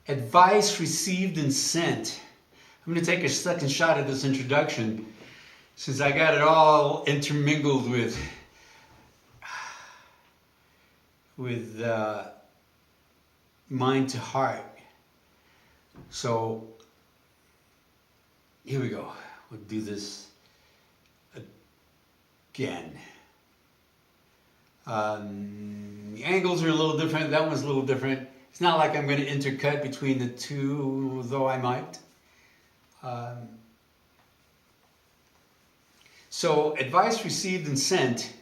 Advice received and sent. I'm going to take a second shot at this introduction since I got it all intermingled with mind to heart. So here we go. We'll do this again. The angles are a little different. That one's a little different. It's not like I'm going to intercut between the two, though I might. So, advice received and sent.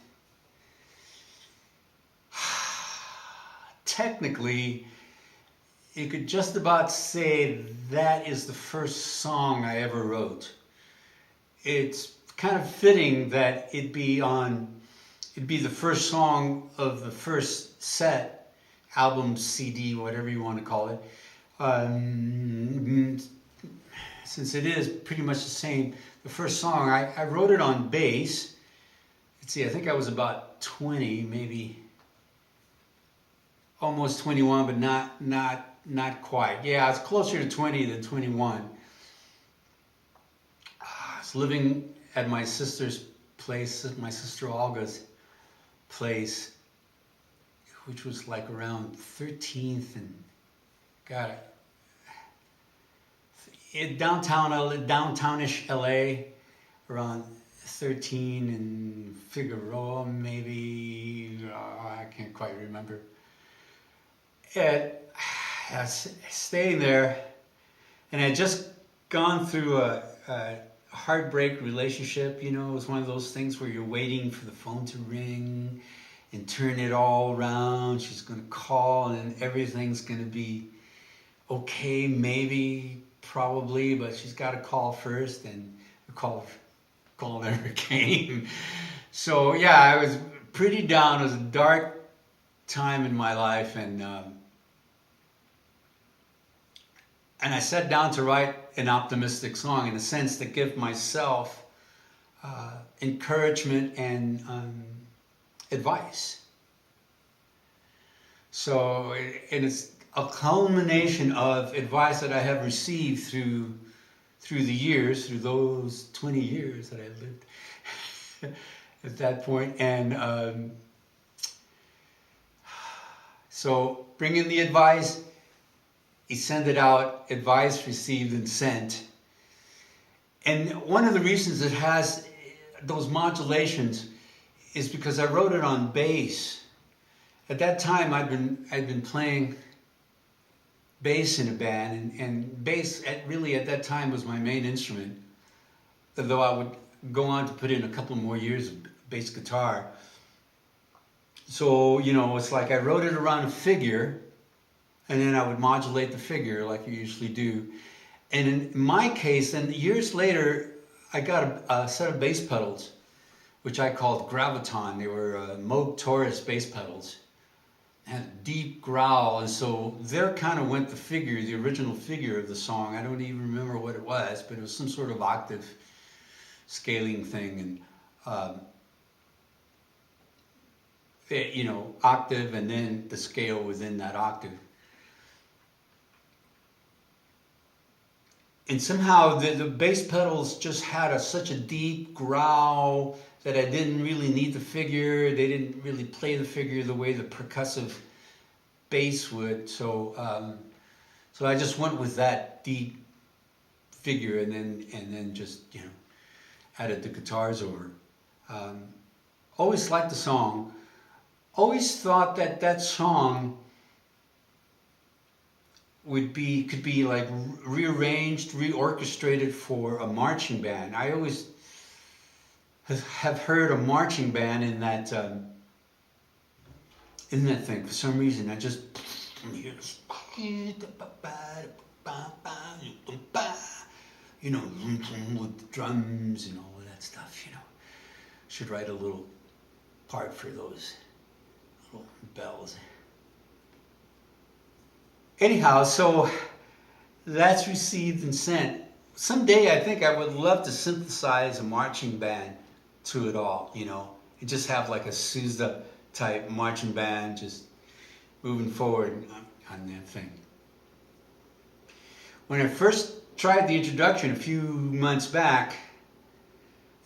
Technically, you could just about say that is the first song I ever wrote. It's kind of fitting that it'd be the first song of the first set, album, CD, whatever you want to call it. Since it is pretty much the same, the first song, I wrote it on bass. Let's see, I think I was about 20, maybe almost 21, but not quite. Yeah, it's closer to 20 than 21. I was living at my sister's place, my sister Olga's place, which was like around 13th and downtownish LA, around 13 and Figueroa, maybe. I can't quite remember. And I was staying there, and I had just gone through a heartbreak relationship. You know, it was one of those things where you're waiting for the phone to ring and turn it all around. She's going to call and everything's going to be okay, maybe, probably, but she's got to call first, and the call never came. So yeah, I was pretty down. It was a dark time in my life, and I sat down to write an optimistic song, in a sense, to give myself encouragement and advice. So, and it's a culmination of advice that I have received through the years, through those 20 years that I lived at that point. And so bring in the advice, he sent it out, advice received and sent. And one of the reasons it has those modulations is because I wrote it on bass. At that time, I'd been playing bass in a band, and bass really at that time was my main instrument, though I would go on to put in a couple more years of bass guitar. So, you know, it's like I wrote it around a figure, and then I would modulate the figure like you usually do. And in my case, then years later, I got a set of bass pedals, which I called Graviton. They were Moog Taurus bass pedals. Had a deep growl, and so there kind of went the figure, the original figure of the song. I don't even remember what it was, but it was some sort of octave scaling thing, and you know, octave and then the scale within that octave. And somehow the bass pedals just had such a deep growl that I didn't really need the figure. They didn't really play the figure the way the percussive bass would. So so I just went with that deep figure, and then just, you know, added the guitars over. Always liked the song. Always thought that song could be like rearranged, reorchestrated for a marching band. I always have heard a marching band in that thing. For some reason, I just hear this, you know, with the drums and all of that stuff. You know, should write a little part for those little bells. Anyhow, so that's received and sent. Someday I think I would love to synthesize a marching band to it all, you know, and just have like a Sousa type marching band just moving forward on that thing. when I first tried the introduction a few months back,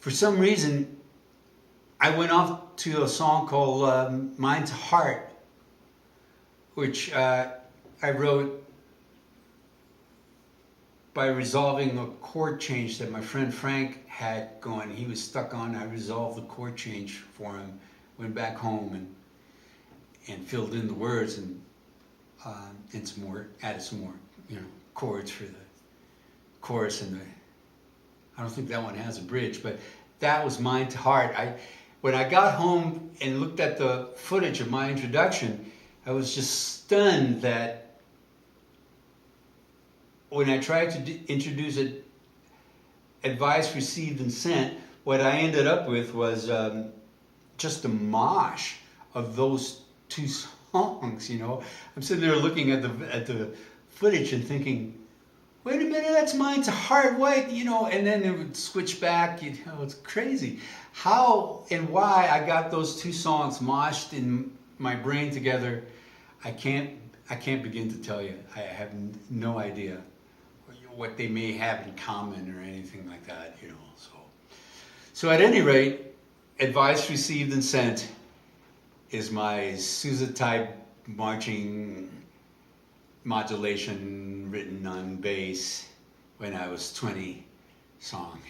for some reason, I went off to a song called Mind to Heart, which I wrote by resolving a chord change that my friend Frank had going. He was stuck on. I resolved the chord change for him, went back home and filled in the words and some more, added some more, chords for the chorus and the. I don't think that one has a bridge, but that was Mind to Heart. When I got home and looked at the footage of my introduction, I was just stunned that when I tried to introduce it, advice received and sent, what I ended up with was just a mosh of those two songs. I'm sitting there looking at the footage and thinking, wait a minute, that's Mind to Heart, White, and then it would switch back. It's crazy. How and why I got those two songs moshed in my brain together, I can't begin to tell you. I have no idea what they may have in common or anything like that, So at any rate, Advice Received and Sent is my Sousa type marching modulation written on bass when I was 20 song.